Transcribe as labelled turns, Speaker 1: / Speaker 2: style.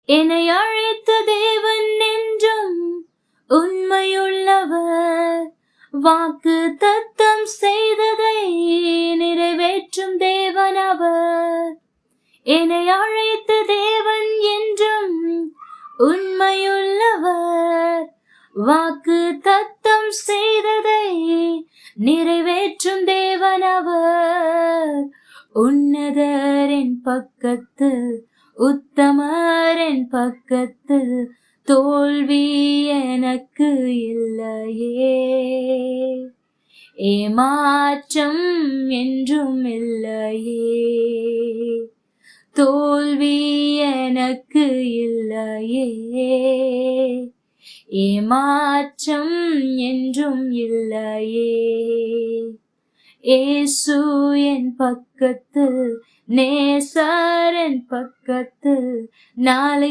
Speaker 1: என்னை அழைத்த தேவன் என்றும் உண்மையுள்ளவர், வாக்கு தத்தம் செய்ததை நிறைவேற்றும் தேவன் அவர். என்னை அழைத்த தேவன் என்றும் உண்மையுள்ளவர், வாக்கு தத்தம் செய்ததை நிறைவேற்றும் தேவன் அவர். உன்னதரின் பக்கத்தில் உத்தமரின் பக்கத்தில் தோல்வி எனக்கு இல்லையே, ஏமாற்றம் என்றும் இல்லையே, தோல்வி எனக்கு இல்லையே, ஏமாற்றம் என்றும் இல்லையே. இயேசு என் பக்கத்தில், நேசர் என் பக்கத்தில், நாளை